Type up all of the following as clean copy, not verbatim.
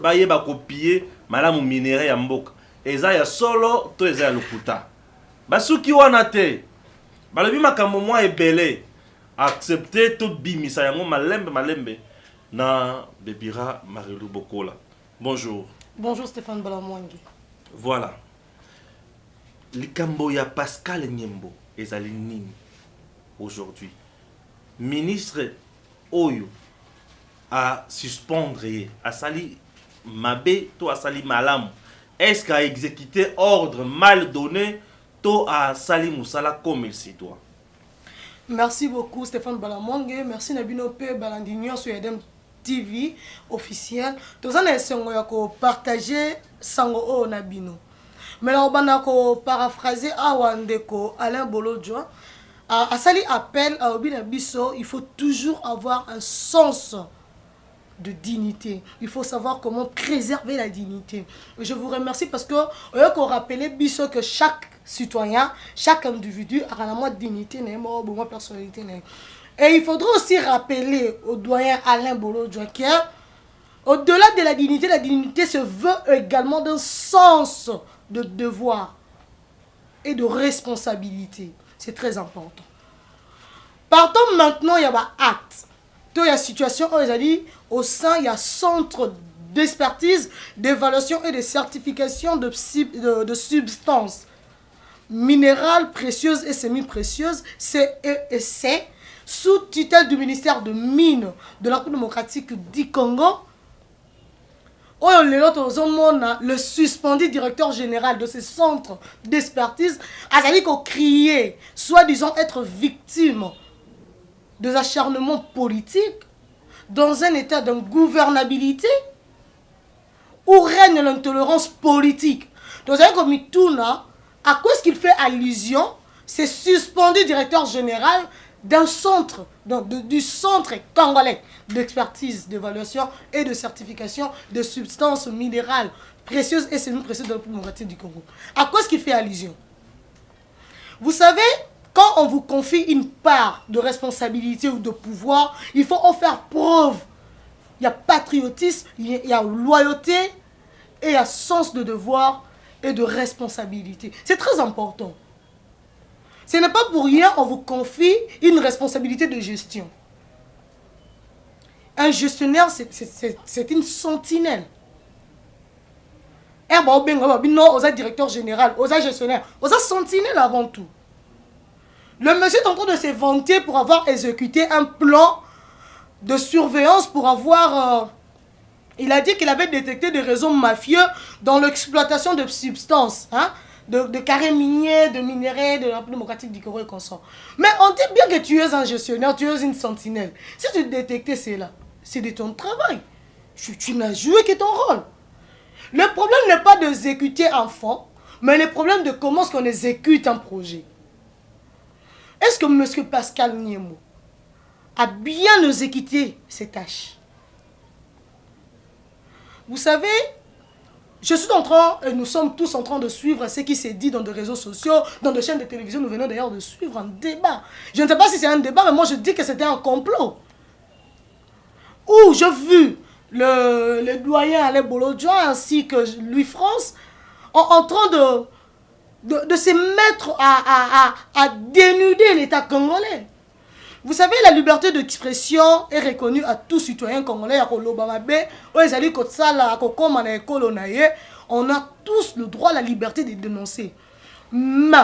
baye ba copier malamu minéraux ya mboka eza ya solo to eza ya lokuta basuki wana te balobi makambo mwa ebele accepter to bimisa yango malembe na Bebira Marilou Bokola. Bonjour. Bonjour Stéphane Balamwangi. Voilà. Likambo ya Pascal Nyembo ezali nini aujourd'hui? Ministre Oyo a suspendre a sali mabe to a sali malamu. Est-ce qu'a exécuté ordre mal donné to a sali musala comme il se doit? Merci beaucoup Stéphane Balamwangi. Merci Nabino P Balandinho sur Edem TV officiel. Tous en essayons de partager sango o Nabino. Mais là on a paraphraser Awandeko Alain Bolodjoa. À sali appel à Obina Bisso, il faut toujours avoir un sens de dignité. Il faut savoir comment préserver la dignité. Et je vous remercie parce que on rappelait Bisso que chaque citoyen, chaque individu a vraiment dignité, une personnalité. Et il faudra aussi rappeler au doyen Alain Bolodjoa que au-delà de la dignité se veut également d'un sens de devoir et de responsabilité. C'est très important. Partons maintenant, il y a un acte. Il y a une situation où au sein, il y a un centre d'expertise, d'évaluation et de certification de substances minérales précieuses et semi-précieuses, CESC, sous tutelle du ministère de Mines de la République démocratique du Congo. Le suspendu directeur général de ce centre d'expertise a dit qu'on criait, soi-disant être victime des acharnements politiques dans un état d'ingouvernabilité où règne l'intolérance politique. Donc, comme Touna, à quoi est-ce qu'il fait allusion? C'est suspendu directeur général d'un centre, du centre congolais d'expertise, d'évaluation et de certification de substances minérales précieuses et semi-précieuses de la République démocratique du Congo. À quoi est-ce qu'il fait allusion? Vous savez, quand on vous confie une part de responsabilité ou de pouvoir, il faut en faire preuve. Il y a patriotisme, il y a loyauté et il y a sens de devoir et de responsabilité. C'est très important. Ce n'est pas pour rien qu'on vous confie une responsabilité de gestion. Un gestionnaire, c'est une sentinelle. Non, aux directeur général, aux gestionnaires, aux sentinelle avant tout. Le monsieur est en train de se vanter pour avoir exécuté un plan de surveillance pour avoir... il a dit qu'il avait détecté des réseaux mafieux dans l'exploitation de substances, de carrés miniers, de minéraux, de la République démocratique du Congo et consort. Mais on dit bien que tu es un gestionnaire, tu es une sentinelle. Si tu détectes cela, c'est de ton travail. Tu n'as joué que ton rôle. Le problème n'est pas d'exécuter un fonds, mais le problème de comment est-ce qu'on exécute un projet. Est-ce que M. Pascal Nyembo a bien exécuté ses tâches? Vous savez, nous sommes tous en train de suivre ce qui s'est dit dans des réseaux sociaux, dans des chaînes de télévision. Nous venons d'ailleurs de suivre un débat. Je ne sais pas si c'est un débat, mais moi je dis que c'était un complot. Où j'ai vu le doyen Alain Bolodjoa ainsi que Louis France en train de se mettre à dénuder l'État congolais. Vous savez, la liberté d'expression est reconnue à tout citoyen congolais. On a tous le droit à la liberté de dénoncer. Mais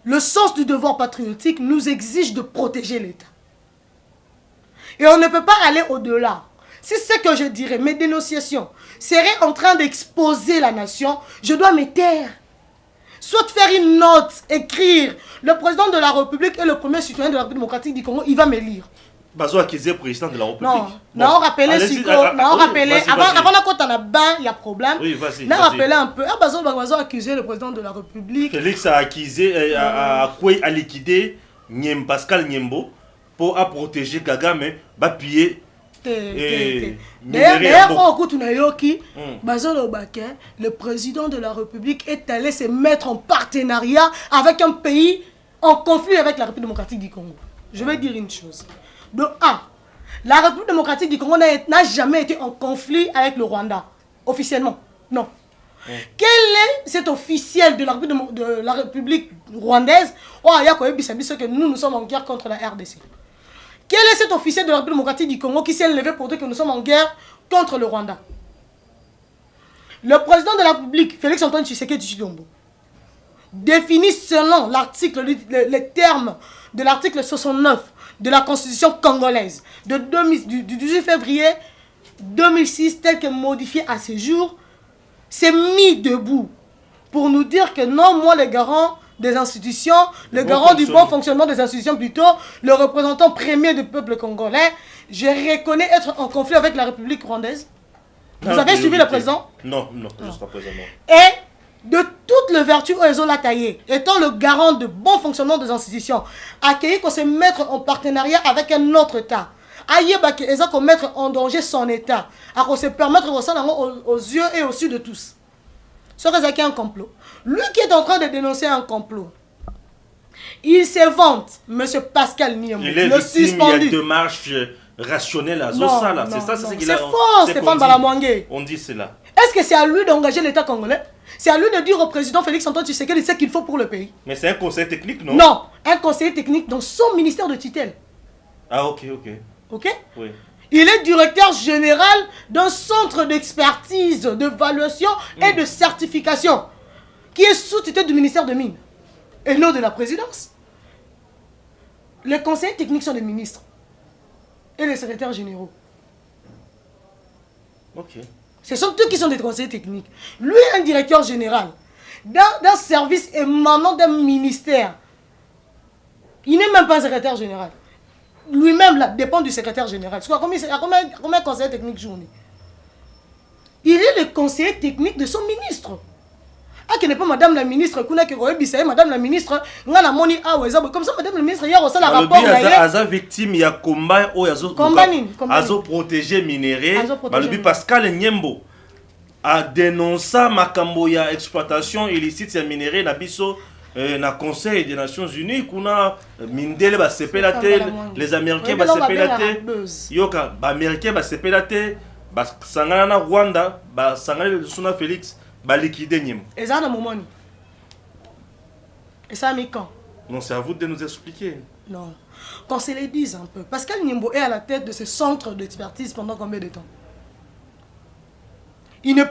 le sens du devoir patriotique nous exige de protéger l'État. Et on ne peut pas aller au-delà. C'est ce que je dirais. Mes dénonciations seraient en train d'exposer la nation. Je dois me taire. Soit faire une note, écrire. Le président de la République est le premier citoyen de la République démocratique du Congo. Il va me lire. Bazo accusé président de la République. Non, bon. Non, rappelez Siko. Non, rappelez. Avant la côte en a bain, il y a problème. Oui, vas-y. Non, rappelez un peu. Bazo accusé le président de la République. Félix a accusé, a liquidé Pascal Nyembo pour protéger Kagame, appuyer. D'ailleurs, le président de la République est allé se mettre en partenariat avec un pays en conflit avec la République démocratique du Congo. Je vais dire une chose. De 1, La République démocratique du Congo n'a jamais été en conflit avec le Rwanda. Officiellement, non. Quel est cet officiel de la République rwandaise? Oh, il y a que nous sommes en guerre contre la RDC. Quel est cet officiel de la République démocratique du Congo qui s'est levé pour dire que nous sommes en guerre contre le Rwanda? Le président de la République, Félix-Antoine Tshisekedi Tshilombo, définit selon l'article, les termes de l'article 69 de la Constitution congolaise du 18 février 2006, tel que modifié à ce jour, s'est mis debout pour nous dire que non, moi, les garants des institutions, le garant du bon fonctionnement des institutions plutôt, le représentant premier du peuple congolais, je reconnais être en conflit avec la République rwandaise. Vous avez suivi le président? Non, jusqu'à présent non. Et de toutes les vertus où ils ont la taillée, étant le garant de bon fonctionnement des institutions, accueillir qu'on se mettre en partenariat avec un autre État. Aïe, ils ont mettre en danger son État, à qu'on se permettre de ça aux yeux et aux yeux de tous. Ce qui est un complot. Lui qui est en train de dénoncer un complot, il se vante, M. Pascal Niambo, il est le victime, suspendu. il y a deux marches rationnelles à Non, Zosa, c'est ça, c'est faux, Stéphane Balamwangé. On dit cela. Est-ce que c'est à lui d'engager l'État congolais? C'est à lui de dire au président Félix-Antoine Tshisekedi ce qu'il faut pour le pays? Mais c'est un conseil technique, non? Non, un conseiller technique dans son ministère de tutelle. Ah, ok. Ok? Oui. Il est directeur général d'un centre d'expertise, d'évaluation et de certification qui est sous tutelle du ministère de Mines et non de la présidence. Les conseillers techniques sont les ministres et les secrétaires généraux. Ok. Ce sont eux qui sont des conseillers techniques. Lui est un directeur général d'un service émanant d'un ministère. Il n'est même pas un secrétaire général. Lui-même dépend du secrétaire général. Combien de conseillers techniques journée? Il est le conseiller technique de son ministre. Ah, qui n'est pas madame la ministre, madame la ministre, comme ça, madame la ministre, il y a aussi la rapport. Aza victime, il y a combat, Azo protégé minéré, Pascal Niambo a dénoncé Makamboya exploitation illicite de minéré, Nabiso. Na Conseil des Nations Unies, kuna mindele ba sepelate, les Américains ba sepelate, yoka ba Américains ba sepelate, ba sangana na Rwanda, ba sangana le Suna Félix, ba liquider Niambo. Et ça na momoni. Et ça mi quand? Non, c'est à vous de nous expliquer. Non. Qu'on se les dise un peu. Pascal Niambo est à la tête de ce centre d'expertise pendant combien de temps? Il n'a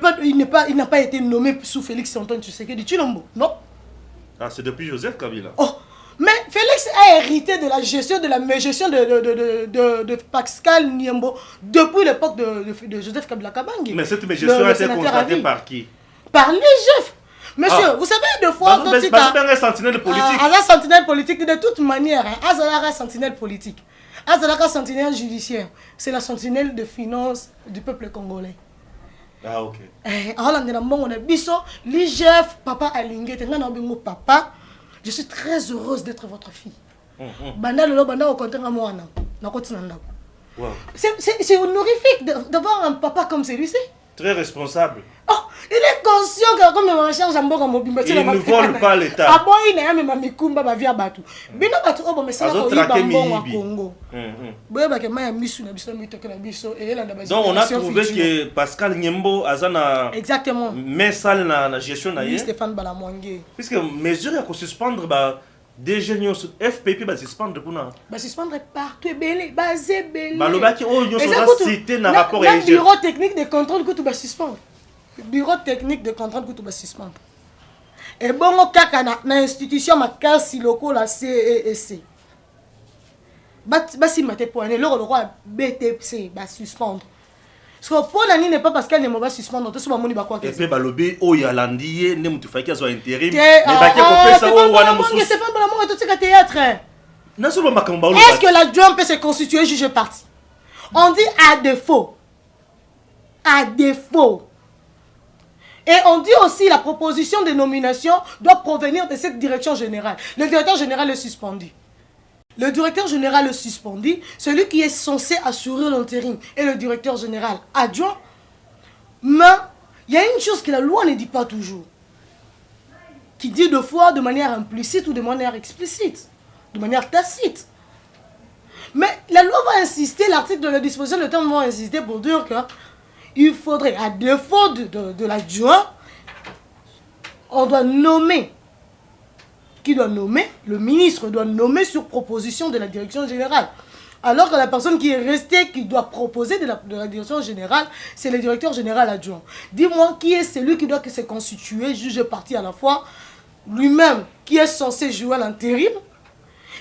pas été nommé sous Félix-Antoine Tshisekedi Tshilombo, non? Ah, c'est depuis Joseph Kabila. Oh, mais Félix a hérité de la gestion de Pascal Niambo depuis l'époque de Joseph Kabila Kabange. Mais cette gestion a été constatée par qui? Par les chefs. Monsieur, vous savez, deux fois, c'est un sentinelle politique. Un sentinelle politique, de toute manière, un sentinelle politique. Un sentinelle judiciaire. C'est la sentinelle de finances du peuple congolais. Ah, ok. Papa Alingé, papa, je suis très heureuse d'être votre fille. C'est honorifique d'avoir un papa comme celui-ci. Très responsable. Oh, il est conscient que comme il ne vole pas l'État. Ah bon, il n'a même mikumba ba via batu. Bino batu obo mais ça ko iba mbongo wa Congo. Donc on a trouvé que Pascal Niambo azana exactement. Mais ça na gestion na Stéphane Balamwangé. Puisque mesure ya ko suspendre ba DG nyonso FPP ba suspendre kuna. Ba suspendre partout belé, basé belé. Ba lobaki o nyonso za cité na rapport à bureau technique de contrôle que tu vas suspendre. Bureau technique de contrôle que tu vas suspendre. Et bon, kaka na institution makasi loko la CEC. Basi mate poigné le roi BTC va suspendre. Parce que pour l'année n'est pas parce qu'elle ne va suspendre. Tout ce moment il va quoi que. Et puis ba lobby o ya landier ne mutu faki azo intérim. Mais ba ki ko pesa o wana musu. C'est pas la mort tout ce théâtre. Est-ce que l'adjoint peut se constituer juge parti? On dit à défaut. À défaut. Et on dit aussi la proposition de nomination doit provenir de cette direction générale. Le directeur général est suspendu. Le directeur général est suspendu. Celui qui est censé assurer l'intérim est le directeur général adjoint. Mais il y a une chose que la loi ne dit pas toujours. Qui dit deux fois de manière implicite ou de manière explicite. De manière tacite. Mais la loi va insister, l'article de la disposition de terme va insister pour dire que il faudrait, à défaut de l'adjoint, on doit nommer. Qui doit nommer? Le ministre doit nommer sur proposition de la direction générale. Alors que la personne qui est restée, qui doit proposer de la direction générale, c'est le directeur général adjoint. Dis-moi, qui est celui qui doit se constituer, juge parti à la fois, lui-même, qui est censé jouer l'intérim,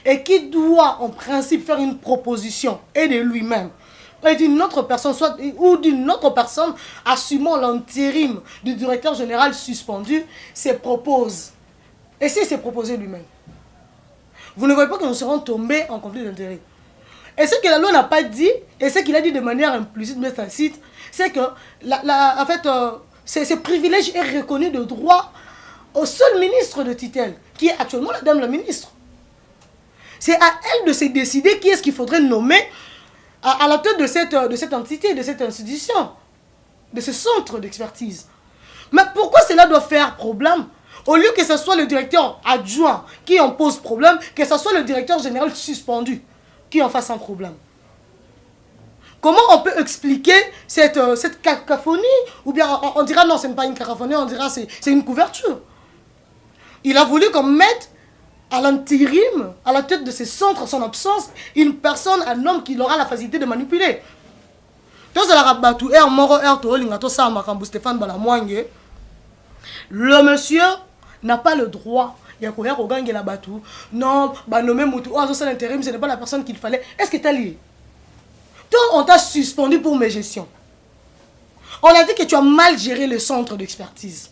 et qui doit, en principe, faire une proposition, et de lui-même, et d'une autre personne, soit, ou d'une autre personne, assumant l'intérim du directeur général suspendu, se propose. Et s'il s'est proposé lui-même, vous ne voyez pas que nous serons tombés en conflit d'intérêts. Et ce que la loi n'a pas dit, et ce qu'il a dit de manière implicite, mais tacite, c'est que en fait, ce privilège est reconnu de droit au seul ministre de tutelle, qui est actuellement la dame la ministre. C'est à elle de se décider qui est-ce qu'il faudrait nommer à la tête de cette entité, de cette institution, de ce centre d'expertise. Mais pourquoi cela doit faire problème? Au lieu que ce soit le directeur adjoint qui en pose problème, que ce soit le directeur général suspendu qui en fasse un problème. Comment on peut expliquer cette cacophonie? Ou bien on dira non, ce n'est pas une cacophonie, on dira c'est une couverture. Il a voulu qu'on mette à l'intérim, à la tête de ces centres, son absence, une personne, un homme qui aura la facilité de manipuler. Le monsieur n'a pas le droit. Il y a quoi gagner la batou. Non, bah nommer Moutou. Oh, ça l'intérim, ce n'est pas la personne qu'il fallait. Est-ce que tu as lié? Toi, on t'a suspendu pour mes gestions. On a dit que tu as mal géré le centre d'expertise.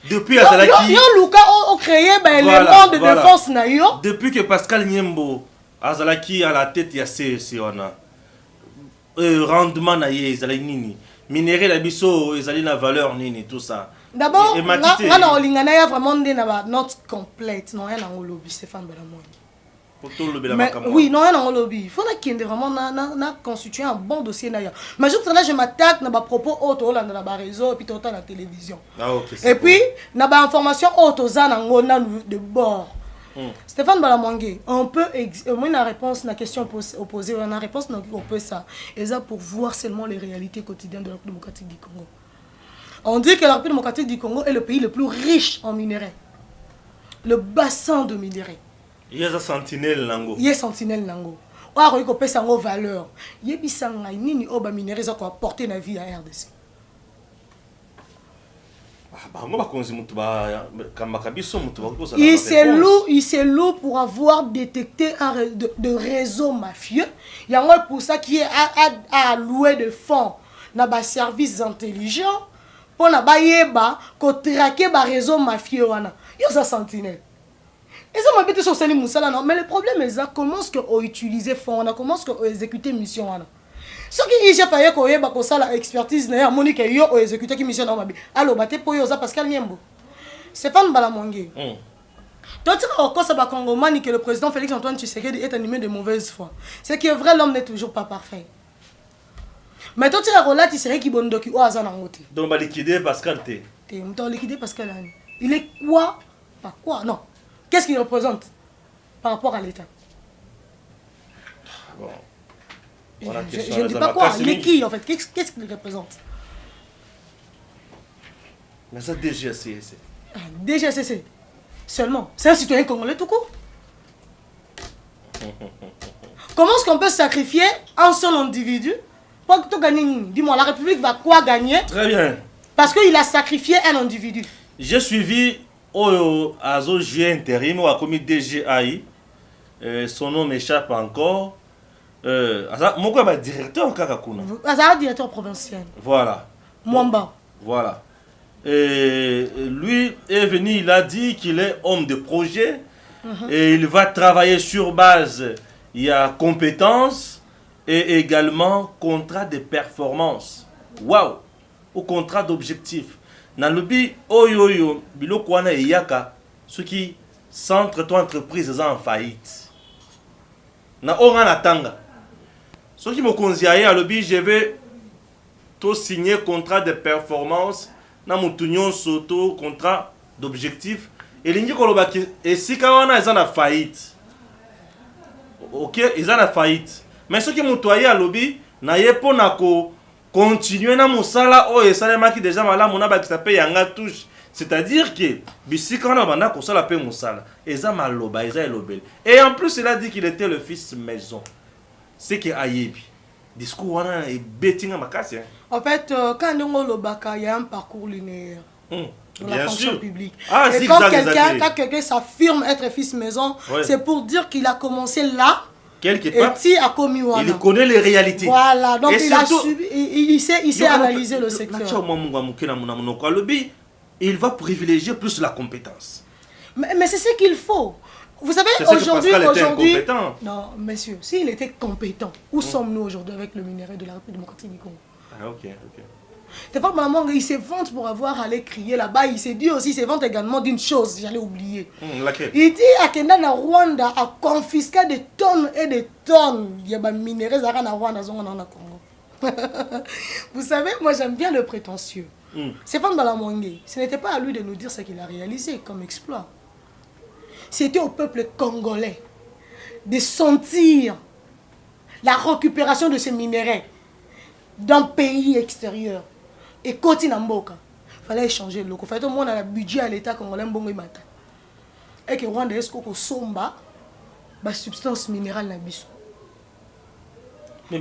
Depuis Azalaki. Luka a créé l'élément de défense naïo. Depuis que Pascal Niembo Azalaki à la tête, il y a CEC, on a rendement naïe, Azalaki nini. Minerai la biso, Azalaki la valeur nini, tout ça. D'abord, on a vraiment des notes complètes. Non, il y a un lobby, Stéphane Belamoué. Oui, non, il y a un lobby. Il faut qu'il y ait vraiment constitué un bon dossier. Mais je m'attaque à propos auto dans la réseau et puis dans la télévision. Et puis, il y a des informations auto de bord. Stéphane Balamoué, on peut une réponse à la question opposée, on a réponse on peut ça. Et ça pour voir seulement les réalités quotidiennes de la République démocratique du Congo. On dit que la République démocratique du Congo est le pays le plus riche en minerais. Le bassin de minerais. Il y a sentinelle nango. Il y a sentinelle nango. On a repéré sa valeur. Il y a bisanga nini oba minerais ça quoi porter la vie à RDC. Il s'est lourd pour avoir détecté de réseau mafieux. Il y a pour ça qui est à louer de fonds dans des services intelligents. Pour na bayeba ko traquer ba réseau mafieux wana yo za sentinelle et ça m'a bête sur Salim Moussala non mais le problème est ça comment est-ce que on utiliser fond on comment est-ce que on exécuter mission wana ce qui j'ai failli ko yeba ko sala expertise na Monique yo o exécuter qui mission na mabi allo baté po yo za Pascal Niembo Stéphane Balamoué toi tu as encore ça ba Congomani que le président Félix Antoine Tshisekedi est animé de mauvaise foi c'est que vrai l'homme n'est toujours pas parfait. Mais toi, tu as relaté, c'est qui bon docu. Donc, va liquider Pascal T. Tu liquider Pascal. Il est quoi? Pas quoi? Non. Qu'est-ce qu'il représente par rapport à l'État? Bon. Je ne dis pas quoi. Il est qui en fait? Qu'est-ce qu'il représente? Mais ça, DGCC. DGCC. Seulement. C'est un citoyen congolais tout court. Comment est-ce qu'on peut sacrifier un seul individu? Pour tout gagner, dis-moi, la République va quoi gagner? Très bien. Parce qu'il a sacrifié un individu. J'ai suivi au G intérim ou à commis DGAI. Son nom m'échappe encore. Mon gars, directeur Kakakuna. Directeur provincial. Voilà. Mwamba. Voilà. Et lui est venu, il a dit qu'il est homme de projet. Et il va travailler sur base. Il y a compétences. Et également contrat de performance. Waouh! Ou contrat d'objectif. Dans le but, oyoyo, bilokwana et yaka, ce qui centre ton entreprise en faillite. Na orana tanga. Ce qui me conseille à l'objet, je vais tout signer contrat de performance, na moutounion soto contrat d'objectif. Et l'ingi kolobaki, et si kawana est en faillite. ok, ils ont la faillite. Mais ce qui m'ont toyé à lobby, n'a pas na ko continuer na musala o et ça qui déjà malade mon aba qui s'appelle yanga touche. C'est-à-dire que bisi quand on a banda ko sala pe musala, eza maloba, eza elobel. Et en plus il a dit qu'il était le fils maison. C'est que ayebi. Discours wana et betting makasi. En fait, quand on lobaka, il y a un parcours linéaire. Dans la fonction publique. Ah, et quand quelqu'un s'affirme être fils maison, ouais, c'est pour dire qu'il a commencé là. Quelque part, il connaît les réalités. Voilà, donc il sait analyser le secteur. Il va privilégier plus la compétence. Mais c'est ce qu'il faut. Vous savez, aujourd'hui... Non, messieurs, s'il était compétent, où sommes-nous aujourd'hui avec le minerai de la République démocratique du Congo? Ah, ok, ok. Stéphane Balamwanga, il se vante pour avoir allé crier là-bas. Il s'est dit aussi, il se vante également d'une chose, j'allais oublier. Laquelle? Il dit à Kenda, na Rwanda, a confisqué des tonnes et des tonnes. Il y a des minéraux à Rwanda, dans Congo. Vous savez, moi j'aime bien le prétentieux. Stéphane Balamwanga, ce n'était pas à lui de nous dire ce qu'il a réalisé comme exploit. C'était au peuple congolais de sentir la récupération de ces minéraux d'un pays extérieur. Et côté Namboka, il fallait échanger le local. Il fallait au moins un budget à l'État congolais. Et que Rwanda est-ce qu'on somba la substance minérale na biso.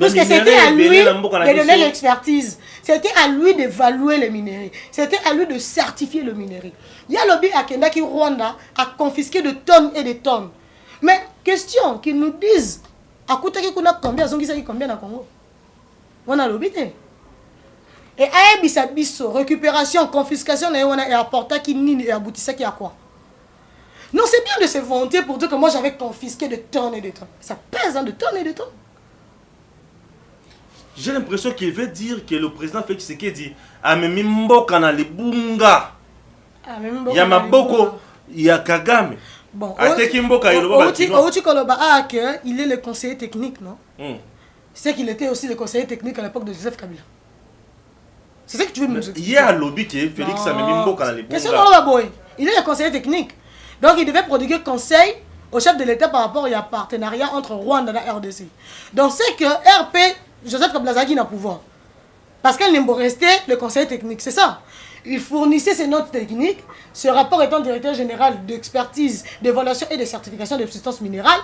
Parce que c'était à lui de donner l'expertise. C'était à lui d'évaluer les minéraux. C'était à lui de certifier le minerai. Il y a le lobby à Kenda qui Rwanda a confisqué de tonnes et de tonnes. Mais question qu'ils nous disent à côté qu'on a combien, combien dans Congo. On a lobby. Et à biso récupération, confiscation, et apporté qui n'y et aboutissait qui à quoi? Non, c'est bien de se vanter pour dire que moi j'avais confisqué de tonnes et de tonnes. Ça pèse de tonnes et de tonnes. J'ai l'impression qu'il veut dire que le président Félix Tshisekedi a mis Mboka na libunga. Il y a Maboko, il y a Kagame. Bon, il est le conseiller technique, non? C'est qu'il était aussi le conseiller technique à l'époque de Joseph Kabila. C'est ça que tu veux me dire? Il y a un lobby qui est Félix a mis Mboka na libunga. Il est le conseiller technique. Donc il devait prodiguer conseil au chef de l'État par rapport à un partenariat entre Rwanda et la RDC. Donc c'est que RP, Joseph Kabila qui n'a pouvoir. Parce qu'elle n'est pas restée le conseiller technique, c'est ça. Il fournissait ses notes techniques, ce rapport étant directeur général d'expertise, d'évaluation et de certification des substances minérales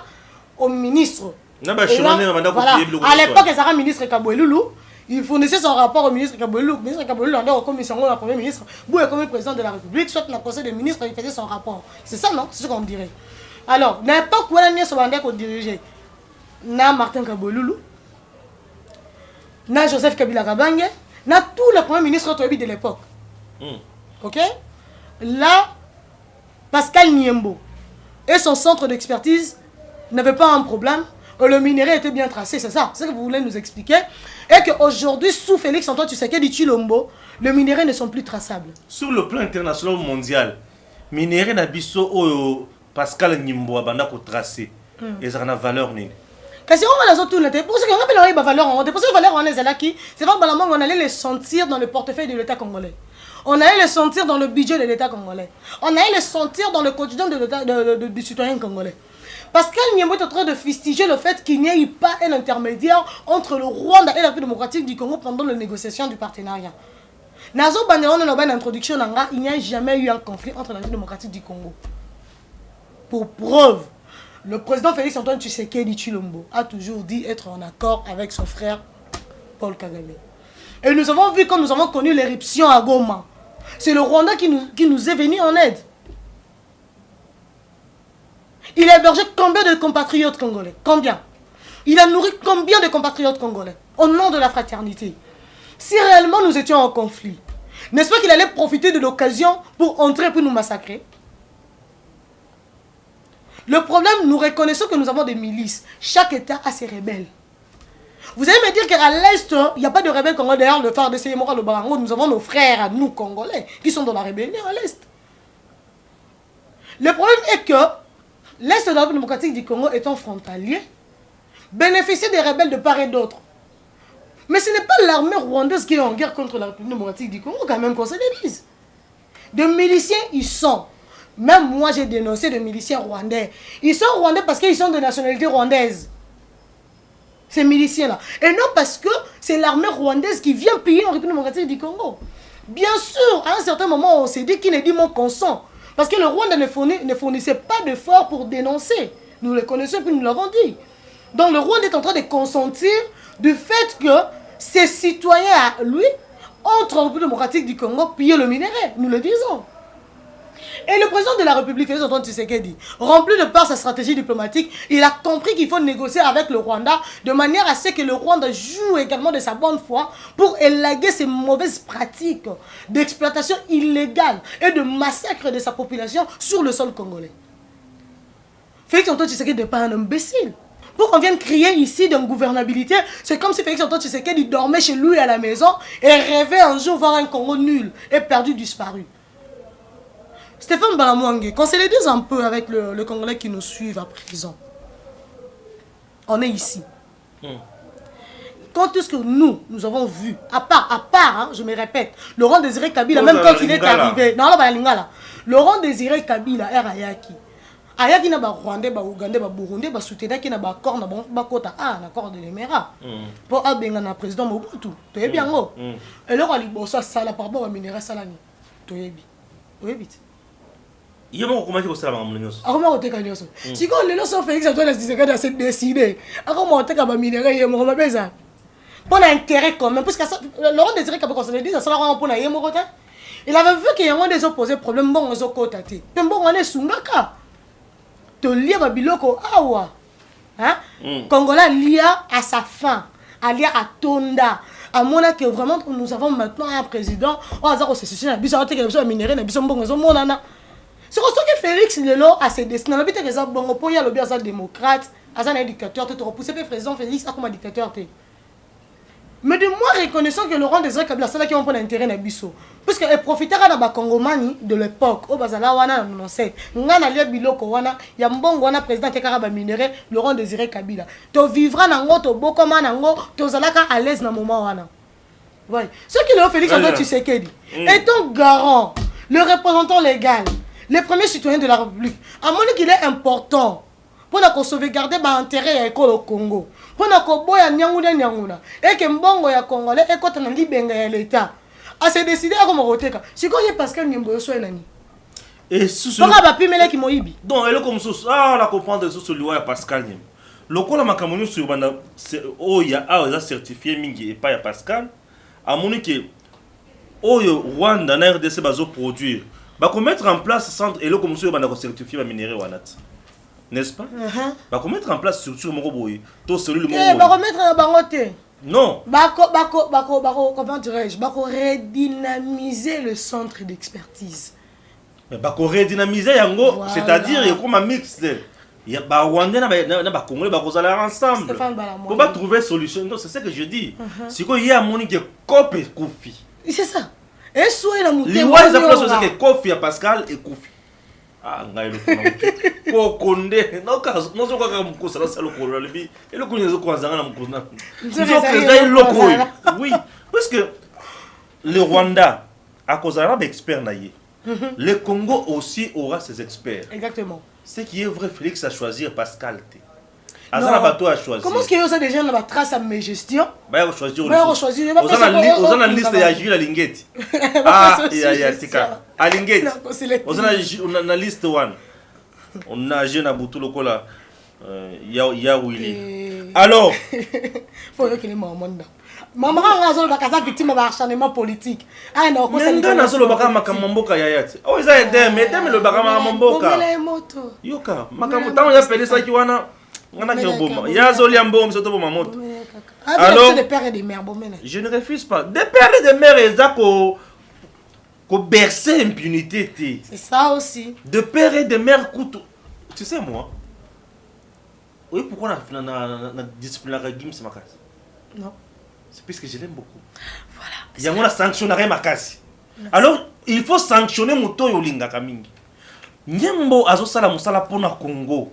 au ministre. Là, voilà. À l'époque, il y ministre Kaboueloulou. Il fournissait son rapport au ministre Kaboueloulou. Le ministre Kaboueloulou, en commission, le premier ministre, vous êtes comme président de la République, soit dans le conseil des ministres, il faisait son rapport. C'est ça, non? C'est ce qu'on dirait. Alors, n'importe quoi, il y a ce qu'on dirigeait. Na Martin Kaboueloulou, na Joseph Kabila Kabange, na tous les premiers ministres de l'époque. Ok? Là, Pascal Niembo et son centre d'expertise n'avaient pas un problème. Le minerai était bien tracé, c'est ça. C'est ce que vous voulez nous expliquer. Et qu'aujourd'hui, sous Félix Antoine Tshisekedi Tshilombo, les minéraux ne sont plus traçables. Sur le plan international mondial, minerai nabiso o Pascal Niembo a tracé. Et ça a une valeur. Parce qu'on va tout noter. Pour ceux qui ont une valeur, on dépose une valeur, on est là qui. C'est pas vraiment on allait les sentir dans le portefeuille de l'État congolais. On allait les sentir dans le budget de l'État congolais. On allait les sentir dans le quotidien du citoyen congolais. Parce qu'elle est en train de fustiger le fait qu'il n'y ait pas un intermédiaire entre le Rwanda et la République démocratique du Congo pendant les négociations du partenariat. Nazo Banderon dans l'introduction, il n'y a jamais eu un conflit entre la République démocratique du Congo. Pour preuve, le président Félix Antoine Tshisekedi Tshilombo a toujours dit être en accord avec son frère Paul Kagame. Et nous avons vu quand nous avons connu l'éruption à Goma. C'est le Rwanda qui nous est venu en aide. Il a hébergé combien de compatriotes congolais? Combien? Il a nourri combien de compatriotes congolais? Au nom de la fraternité. Si réellement nous étions en conflit, n'est-ce pas qu'il allait profiter de l'occasion pour entrer pour nous massacrer? Le problème, nous reconnaissons que nous avons des milices. Chaque État a ses rebelles. Vous allez me dire qu'à l'Est, il n'y a pas de rebelles congolais. D'ailleurs, le phare de Seymour, le Barango, nous avons nos frères à nous, Congolais, qui sont dans la rébellion à l'Est. Le problème est que l'Est de la République démocratique du Congo étant frontalier, bénéficie des rebelles de part et d'autre. Mais ce n'est pas l'armée rwandaise qui est en guerre contre la République démocratique du Congo, quand même qu'on se le dise. De miliciens, ils sont. Même moi, j'ai dénoncé des miliciens rwandais. Ils sont rwandais parce qu'ils sont de nationalité rwandaise. ces miliciens-là. Et non parce que c'est l'armée rwandaise qui vient piller en République démocratique du Congo. Bien sûr, à un certain moment, on s'est dit qu'il ne dit mon consent. Parce que le Rwanda ne fournissait pas d'efforts pour dénoncer. Nous le connaissons, puis nous l'avons dit. Donc le Rwanda est en train de consentir du fait que ses citoyens, à lui, entrent en République démocratique du Congo, piller le minerai. Nous le disons. Et le président de la République, Félix Antoine Tshisekedi, rempli de par sa stratégie diplomatique, il a compris qu'il faut négocier avec le Rwanda de manière à ce que le Rwanda joue également de sa bonne foi pour élaguer ses mauvaises pratiques d'exploitation illégale et de massacre de sa population sur le sol congolais. Félix Antoine Tshisekedi n'est pas un imbécile. Pour qu'on vienne crier ici d'ingouvernabilité, c'est comme si Félix Antoine Tshisekedi dormait chez lui à la maison et rêvait un jour voir un Congo nul et perdu, disparu. Stéphane Balamouangue, qu'on se le dise un peu avec le Congolais qui nous suivent à prison. On est ici. Quand est-ce que nous avons vu, à part, hein, je me répète, Laurent Désiré Kabila, même quand il est arrivé, non, là, Laurent Désiré Kabila est Ayaki. Ayaki n'a pas Rwandais, pas Ougandais, pas Burundais, pas soutenir qui n'a pas accord, n'a pas quota, accord de l'Émirat. Pour abenga na président Mobutu, tu es bien gros. Et là, on a dit ça là par rapport au minéral salami. Tu es bien. Oui, vite. Il y a comment tu ça dans l'union. Comment on te gagne ça? Si quand les gens Félix Antoine Tshisekedi a décidé, comment on te gagne minéral et mon besoin. Pour l'intérêt commun, parce que Laurent Désiré Kabila se le dit, ça sera un pour naïe mon côté. Il avait vu qu'il y a des opposés problème bon aux côtés. Même bon on est sungaka. To lia babiloko awa. Hein? Congolais lia à sa fin, à lia à Tonda. À mon avis que vraiment nous avons maintenant un président, on a zéro sécession, na biso a teke biso minérer na biso mbongo zo monana. C'est comme ça que Félix Lelo a ses destins. On a vu que les bongo pour y a le bien ça démocrate, à un dictateur, tu te repousses le président Félix a comme un dictateur. Mais de moi reconnaissant que Laurent Désiré Kabila c'est là qui ont pris l'intérêt na biso. Parce que profitera na ba Congomani de l'époque, au bazala wana non sait. Ngana lia biloko wana, ya mbongo wana président te kara ba minéré Laurent Désiré Kabila. To vivra nango to bokoma nango, to zalaka à l'aise na moment wana. Ouais. Ce qui le Félix Antoine Tshisekedi étant garant, le représentant légal, les premiers citoyens de la République, à mon avis qu'il est important pour qu'on sauvegarde l'intérêt à l'école au Congo, pour qu'on boya nyanguna, et que mbongo ya Congolais et qu'on a libéré à l'État. À se décider à comment roteka. Si qu'on y est Pascal Nimbo soit nani. Et sous ce. Pour la pimele qui moibi. Donc elle est comme ça. Ah, la comprendre sous le loi Pascal Nimbo. Le quoi la makamoni sur banda, oh il y a certifié mingi et pas ya Pascal. À mon avis que oh Rwanda na RDC bazo produire. Bah qu'on mettre en place centre et le comme sur banda certifié minérer wanat. N'est-ce pas? Bah qu'on mettre en place structure moko boy. To celui le moko. Eh bah remettre un bangote. Non. Comment dirais-je? Bako redynamiser le centre d'expertise. Mais bako redynamiser yango, voilà. C'est-à-dire il y a comme un mix. Il y a ba Rwandais na ba Congolais ba kozala ensemble. Pour pas trouver solution. Non, c'est ce que je dis. Si quoi il y a moni que copé Kofi. C'est ça. Et soit la montée. Liwa ils appellent ça que Kofi à Pascal et Kofi. Ah ngai le ko konde no ka no zo ka mukosala salo ko la bi et le kunyezo ko zanga na mukosana. Oui, parce que le Rwanda a causé un expert naïe. Le Congo aussi aura ses experts. Exactement. Ce qui est vrai, Félix a choisi Pascal. Azana bateau a choisi. Comment est-ce que vous avez déjà la trace à mes gestions? Bah on choisit. On choisit. On a la liste de Jules Alingeti. Ah, il y a Tika. Alingeti. On a la liste one. On a jeune Aboutou Lokola. Il y a Willy. Alors. Faut que les mamans. Maman a zolo bakaza victime d'acharnement politique. Ah non, ko sali na zolo baka makamamboka yayati. Oh ils a aidé, mais dès le baka makamamboka. Yoka, makambo ya pele ça qui wana. On a qui boma. Ya zoli ambo msoto boma moto. Alors, des pères et des mères bomene. Je ne refuse pas. Des pères et des mères ezako ko bercer impunité. C'est ça aussi. De pères et de mères coûte. Tu sais moi. Oui, pourquoi on a discipline la game c'est ma casse. Non. C'est parce que je l'aime beaucoup. Voilà. Il y a une sanctionnerie makasi. Alors, il faut sanctionner moto yolinga kamingi. Nyembo azosala musala pona Congo.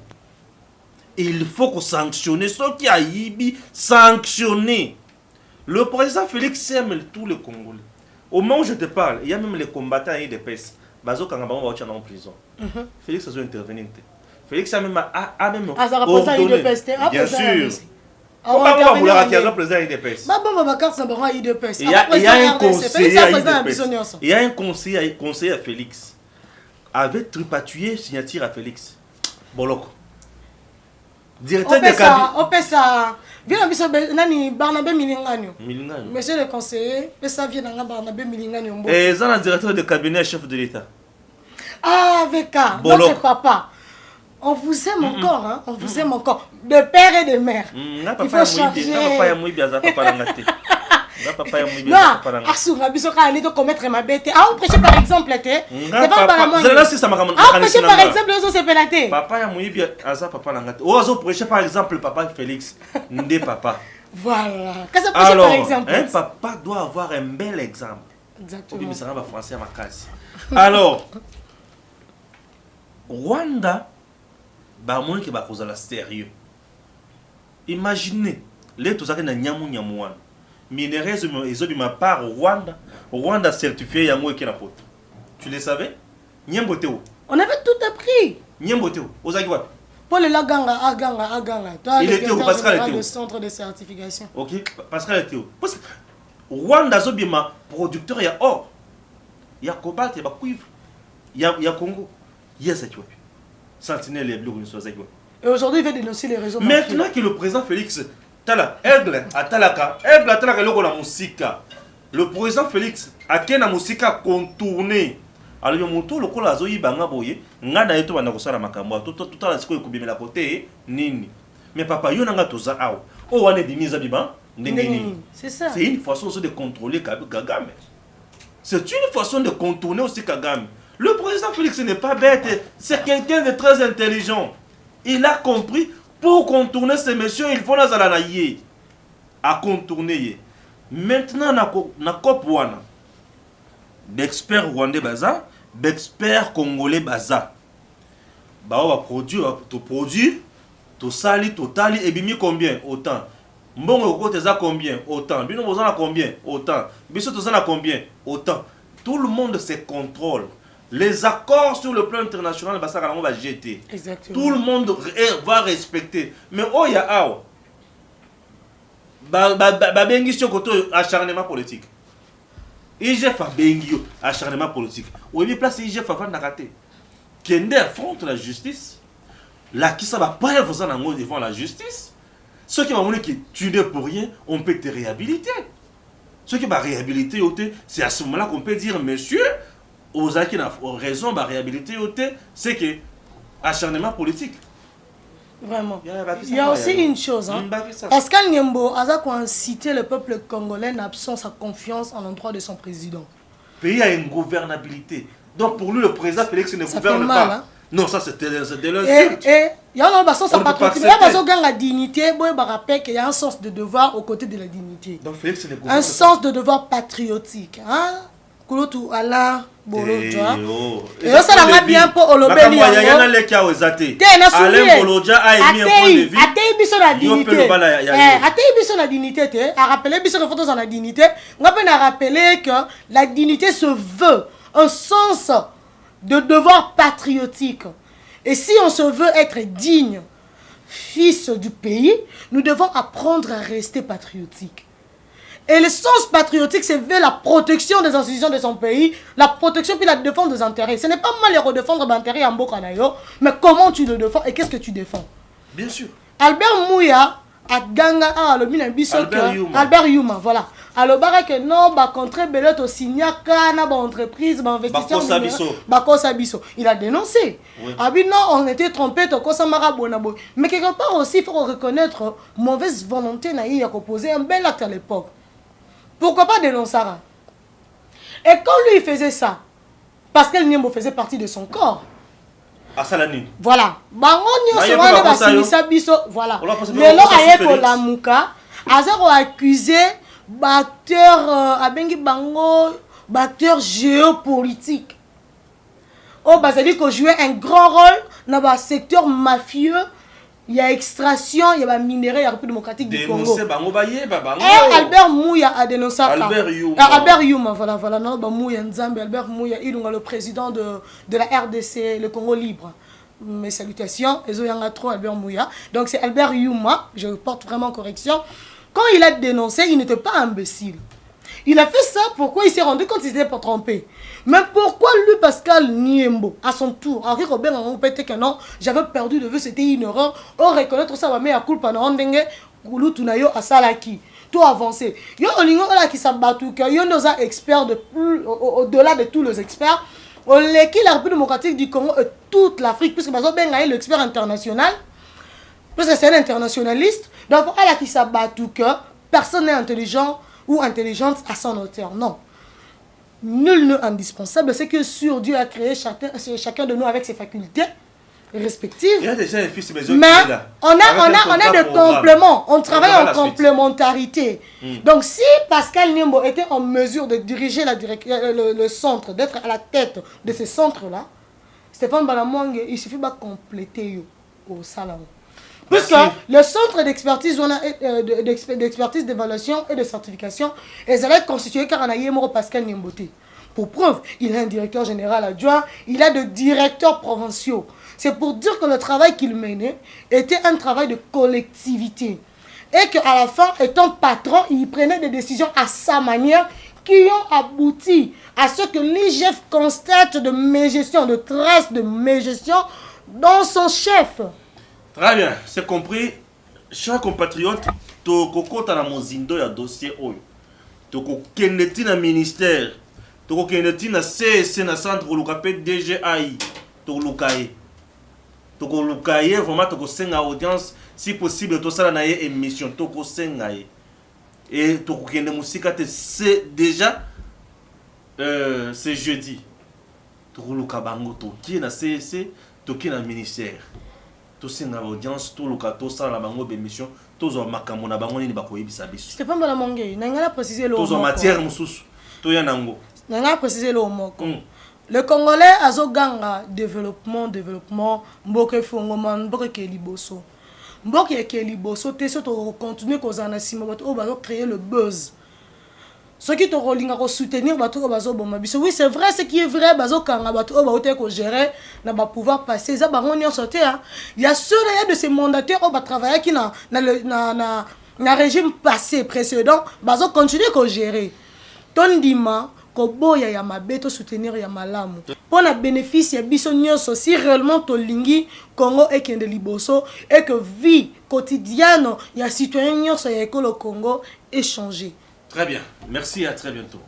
Et il faut qu'on sanctionne ceux qui a yibi sanctionner. Le président Félix aime tous les Congolais. Au moment où je te parle, il y a même les combattants et des pèses. Bazo Kangaba va être en prison. Félix a dû intervenir. Félix a même ordonné. Bien sûr. On va vouloir qu'il y ait un président IDPS. Il y a un conseiller à IDPS. Il y a un conseiller à Félix. Avait tripatouillé signature à Félix. Boloko. Directeur de cabinet. On peut ça. Viens nani Barnabé Milingano. Monsieur le conseiller, ça vient dans Barnabé Milingano. Et ça le directeur de cabinet chef de l'État. Ah, avec notre papa. On vous aime encore, hein? On vous aime encore. De père et de mère. Il faut changer. Non, Assoura, Bissoka, allez te commettre ma bête. Ah, on prêche par exemple, c'est pas par moi. Ah, on prêche par exemple, on se pélaté. Papa, ya mouibi, Asa, papa, l'angate. Oh, on prêche par exemple, papa Félix. Ndé papa. Voilà. Qu'est-ce que prêche par exemple? Un papa doit avoir un bel exemple. Exactement. Obi, ça va français à ma casse. Alors, Rwanda, bah, moi qui va causer la sérieux. Imaginez, les tout ça qui n'a nyamu nyamuan. Minéraux, ils ont de ma part Rwanda. Rwanda certifié Yango et Kenapoto. Tu le savais? Nyamboteo. On avait tout appris. Nyamboteo. Ozagiwa. Paul Laganga, Aganga. Toi, il était où? Pascal était où? Le centre de certification. Ok, Pascal était où? Parce que Rwanda, Zobima, producteur, il y a or. Il y a cobalt, il y a cuivre. Il y a Congo. Il y a cette Sentinelle et Blue, et aujourd'hui, il veut dénoncer les réseaux. Maintenant que le président Félix Tala, Aigle à Talaka, la musique. Le président Félix a quel la musique contourné. Alors, mon tour, le col a zoï banga boye, n'a d'ailleurs pas n'a makambo, tout à la scope de la côté, nini. Mais papa, yon n'a toza ao. Oh, on est des mises à biban, c'est ça. C'est une façon de contrôler Kagame. C'est une façon de contourner aussi Kagame. Le président Félix n'est pas bête, c'est quelqu'un de très intelligent. Il a compris, pour contourner ces messieurs, il faut les à contourner. Maintenant, na Kopouana, d'experts rwandais baza, d'experts congolais baza. Bah, on va produire, tout sali, tout tali, et bimi combien? Autant. Mbongo côté ça combien? Autant. Bino bozana combien? Autant. Biso tozana combien? Autant. Tout le monde se contrôle. Les accords sur le plan international, on va jeter. Exactement. Tout le monde va respecter. Mais oh, il y a bengi sur côté acharnement politique. IGF a bengi acharnement politique. Oui, place IGF a nakate. Kende affronte la justice. La qui ça va pas faire devant la justice. Ceux qui vont dire que tu n'es pour rien, on peut te réhabiliter. Ceux qui vont réhabiliter, c'est à ce moment-là qu'on peut dire, monsieur, aux qui ont raison de réhabiliter, c'est que acharnement politique. Vraiment. Il y a aussi une chose. Hein. Pascal Nyembo a cité le peuple congolais n'absent sa confiance en l'endroit de son président. Le pays a une gouvernabilité. Donc pour lui, le président Félix ne gouverne mal, pas. Hein? Non, ça c'était l'insulte. Et il y a un sens de patriotisme. Il y a la dignité. Il y a un sens de devoir aux côtés de la dignité. Donc Félix ne gouverne pas. Un sens de devoir patriotique. Hein? Kouloutou Allah. Bolo, et ça l'a bien pour Olobeli. Alain Boloja a émis un point de vue. La dignité. A rappelé la dignité. On a rappelé que la dignité se veut un sens de devoir patriotique. Et si on se veut être digne, fils du pays, nous devons apprendre à rester patriotique. Et le sens patriotique, c'est vers la protection des institutions de son pays, la protection puis la défense des intérêts. Ce n'est pas mal de redéfendre l'intérêt en Bokanayo, mais comment tu le défends et qu'est-ce que tu défends? Bien sûr. Albert Mouya, Albert Yuma, voilà. Alors, que non, contre Belot au Signaka, entreprise, investisseur, il a dénoncé. Oui. Non, on était trompé, mais quelque part aussi, il faut reconnaître mauvaise volonté naïe à poser un bel acte à l'époque. Pourquoi pas dénoncer? Et quand lui il faisait ça, parce que Nyembo faisait partie de son corps. À Salani. Voilà. Voilà. Le long aye pour la mouka, Azaro a accusé batteur géopolitique. Oh, bah ça dit qu'on jouait un grand rôle dans le secteur mafieux. Il y a extraction, il y a minerai, il y a République démocratique du Congo. Et Albert Mouya a dénoncé ça. Albert Yuma, voilà, non, Mouya Nzambe, Albert Mouya, il est le président de la RDC, le Congo libre. mes salutations, Ezoyanga trop Albert Mouya. Donc c'est Albert Yuma, je porte vraiment correction. Quand il a dénoncé, il n'était pas imbécile. Il a fait ça, pourquoi il s'est rendu compte qu'il s'était pas trompé. Mais pourquoi lui, Pascal Niembo, à son tour, Henri Robert a pété que non, j'avais perdu de vue, c'était une erreur. On reconnaître ça, mais à culpa na ondenge, Goulou Tunayo à Salaki. Tout avancé. Yo olingo là qui s'abattu que yo nos experts de plus au-delà de tous les experts. L'équipe la République démocratique du Congo et toute l'Afrique puisque Bazo Benga l'expert international. Parce que c'est un internationaliste. Donc voilà qui s'abattu que personne n'est intelligent ou intelligente à son hauteur. Non. Nul n'est indispensable. C'est que sur Dieu a créé chacun de nous avec ses facultés respectives. Il y a déjà un fils mais on a des compléments. On travaille en complémentarité. Donc si Pascal Niembo était en mesure de diriger le centre, d'être à la tête de ce centre-là, Stéphane Balamwang, il suffit de compléter au salon. Puisque le centre d'expertise, d'évaluation et de certification, ils allaient constituer car on a Yemoro Pascal Niembo. Pour preuve, il a un directeur général adjoint, il a des directeurs provinciaux. C'est pour dire que le travail qu'il menait était un travail de collectivité. Et qu'à la fin, étant patron, il prenait des décisions à sa manière qui ont abouti à ce que l'IGF constate de mégestion, de traces de mégestion dans son chef. Très bien, c'est compris. Chers compatriotes, toko ta na mozindo ya dossier oyo. Toko keneti na ministère, toko keneti na CSC na centre koluka pe DGAI, toko lukaye. Toko lukaye, vraiment toko senga audience, si possible to sala na ye émission toko senga ye. Et toko kende musika te c'est déjà c'est jeudi. Toko luka bango to ki na CSC, to ki na ministère. To senga audience, to luka to sala na bango émission, to zo makambo na bango ni bakoyebisa biso. C'était pas la mongé, nanga préciser le to zo matière mususu, to ya nango. Nanga préciser le moko. Le Congolais a zoganga développement, mboke fongoma, mboke keliboso. Mboke keliboso, te so to continuer kozana sima bato o bazo créer le buzz. Ceux qui te rolinga ko soutenir bato o bazo boma biso. Oui, c'est vrai, ce qui est vrai, bazo kanga bato o baote ko gérer na ba pouvoir passer za bango nyo sauter hein. Il y a ceux de ces mandataires o ba travailler qui na régime passé précédent, bazo continuer ko gérer. Tondima koboya ya mabeto soutenir ya malamu pour la bénéfice ya biso nyonso si réellement to lingi Congo ekende liboso et que vie quotidienne ya citoyen nyonso ya ekolo Congo est changé. Très bien, merci, à très bientôt.